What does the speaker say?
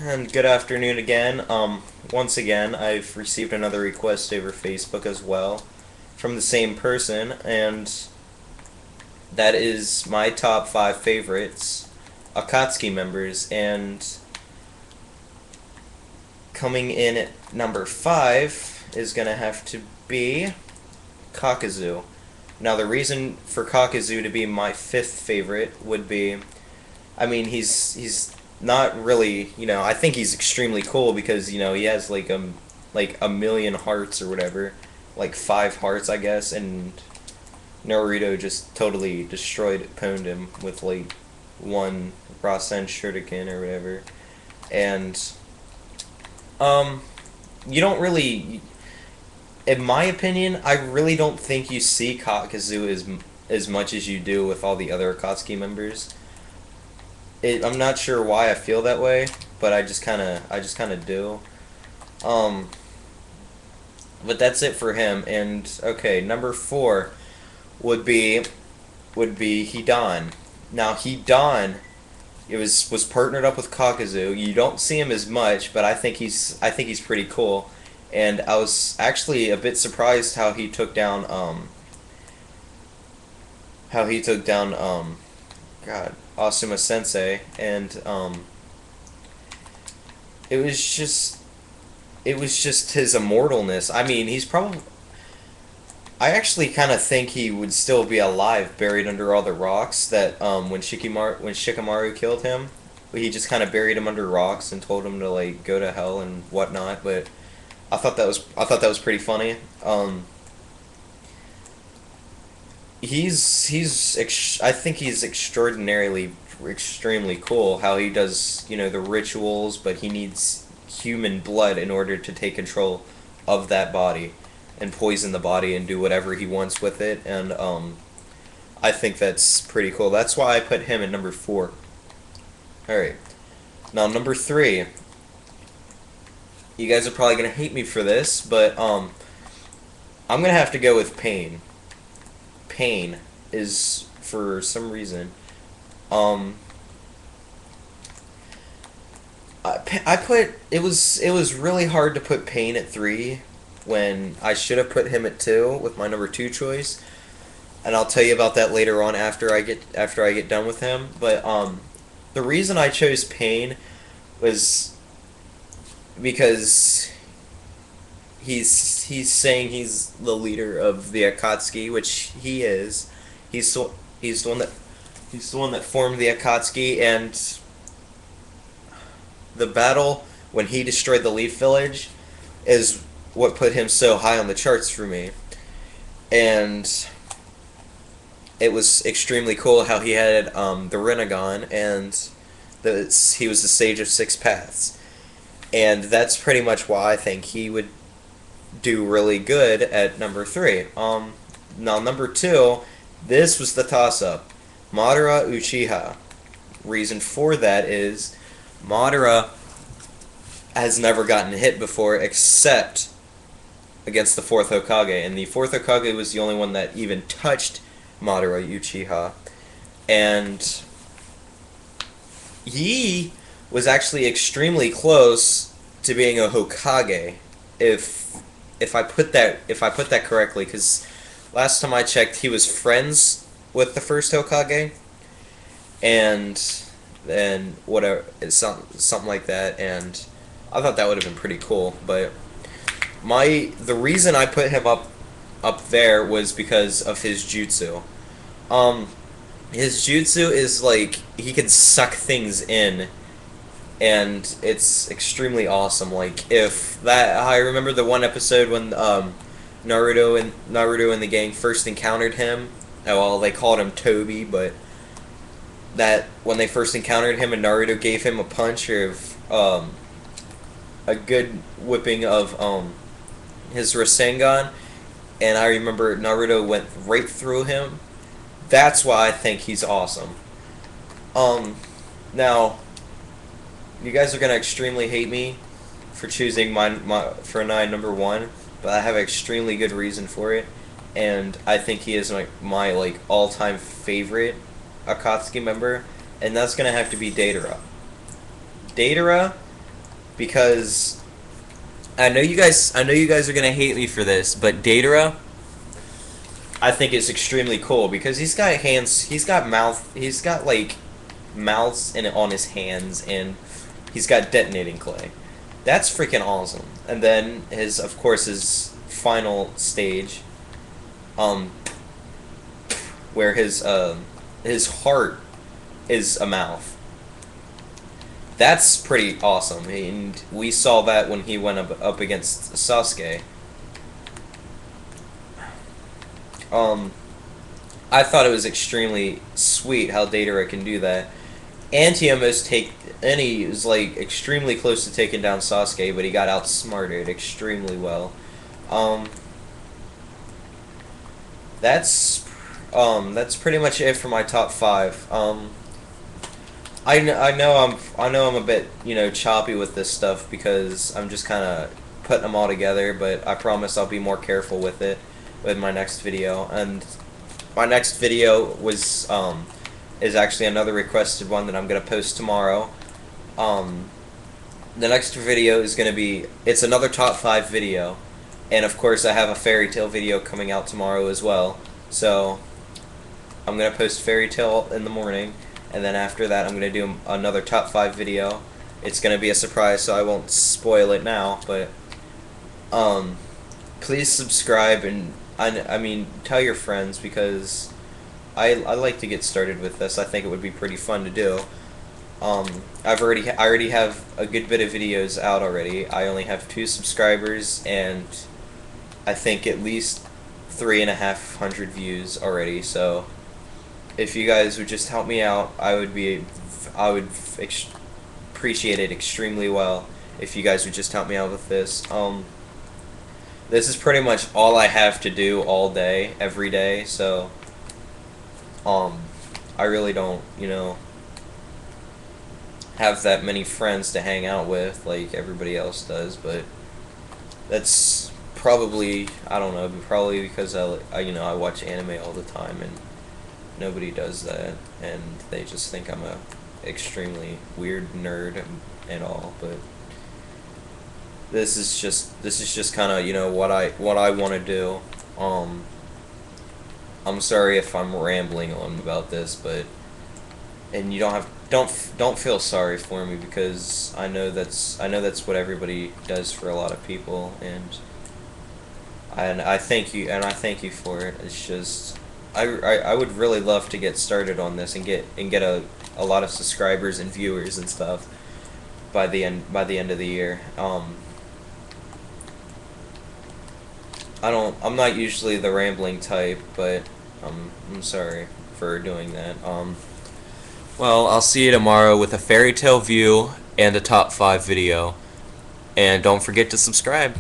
and good afternoon again. Once again, I've received another request over Facebook as well from the same person, and that is my top 5 favorites, Akatsuki members, and coming in at number 5 is gonna have to be Kakazu. Now, the reason for Kakazu to be my 5th favorite would be, I mean, he's not really, I think he's extremely cool because, he has like a million hearts or whatever, like 5 hearts, I guess, and Naruto just totally pwned him with like one Rasen Shuriken or whatever. And you don't really, in my opinion, I really don't think you see Kakazu as much as you do with all the other Akatsuki members. I'm not sure why I feel that way, but I just kind of do. Um, but that's it for him. And okay, number 4 would be Hidan. Now Hidan, was partnered up with Kakazu. You don't see him as much, but I think he's pretty cool. And I was actually a bit surprised how he took down God, Asuma Sensei, and it was just his immortalness. I mean, he's probably. I actually kind of think he would still be alive, buried under all the rocks. That when Shikamaru killed him, he just kind of buried him under rocks and told him to like go to hell and whatnot. But I thought that was pretty funny. I think he's extremely cool how he does, the rituals, but he needs human blood in order to take control of that body and poison the body and do whatever he wants with it. And I think that's pretty cool. That's why I put him at number 4. All right. Now number 3. You guys are probably going to hate me for this, but I'm going to have to go with Pain. Pain is, for some reason, um, I put it was really hard to put Pain at 3 when I should have put him at 2 with my number 2 choice, and I'll tell you about that later on after I get done with him. But the reason I chose Pain was because he's saying he's the leader of the Akatsuki, which he is. He's the one that formed the Akatsuki, and the battle when he destroyed the Leaf Village is what put him so high on the charts for me. And it was extremely cool how he had the Rinnegan, and he was the Sage of Six Paths. And that's pretty much why I think he would do really good at number 3. Now number 2, this was the toss-up. Madara Uchiha. Reason for that is Madara has never gotten hit before except against the 4th Hokage, and the 4th Hokage was the only one that even touched Madara Uchiha. And he was actually extremely close to being a Hokage, if I put that correctly, because last time I checked, he was friends with the first Hokage, and then whatever, it's something like that, and I thought that would have been pretty cool. But the reason I put him up there was because of his jutsu. His jutsu is like he can suck things in, and it's extremely awesome. Like, if that, I remember the one episode when Naruto and the gang first encountered him. Well, they called him Toby, but that when they first encountered him and Naruto gave him a punch of a good whipping of his Rasengan, and I remember Naruto went right through him. That's why I think he's awesome. Now, you guys are gonna extremely hate me for choosing my number 1, but I have an extremely good reason for it, and I think he is my all-time favorite Akatsuki member, and that's gonna have to be Datara. Datara because I know you guys are gonna hate me for this, but Datara, I think is extremely cool because he's got hands, he's got like mouths on his hands, and he's got detonating clay. That's freaking awesome. And then of course, his final stage, um, where his heart is a mouth. That's pretty awesome, and we saw that when he went up against Sasuke. Um, I thought it was extremely sweet how Datara can do that, and he was like extremely close to taking down Sasuke, but he got outsmarted extremely well. Um, that's that's pretty much it for my top five. I know I'm a bit, choppy with this stuff because I'm just kind of putting them all together, but I promise I'll be more careful with it with my next video. And my next video is actually another requested one that I'm gonna post tomorrow. Um, the next video is gonna be, it's another top five video, and of course I have a fairy tale video coming out tomorrow as well. So I'm gonna post fairy tale in the morning, and then after that I'm gonna do another top five video. It's gonna be a surprise, so I won't spoil it now. But please subscribe, and I mean, tell your friends, because I like to get started with this. I think it would be pretty fun to do. I already have a good bit of videos out already. I only have 2 subscribers, and I think at least 3,500 views already. So if you guys would just help me out, I would appreciate it extremely well if you guys would just help me out with this. This is pretty much all I have to do all day, every day. So I really don't, have that many friends to hang out with like everybody else does, but that's probably, I don't know, probably because I watch anime all the time, and nobody does that, and they just think I'm a extremely weird nerd and all. But this is just kind of, what I want to do. I'm sorry if I'm rambling on about this, but and you don't feel sorry for me, because I know that's what everybody does for a lot of people, and I thank you for it. It's just I would really love to get started on this and get a lot of subscribers and viewers and stuff by the end of the year. I'm not usually the rambling type, but I'm sorry for doing that. Well, I'll see you tomorrow with a fairy tale view and a top 5 video. And don't forget to subscribe.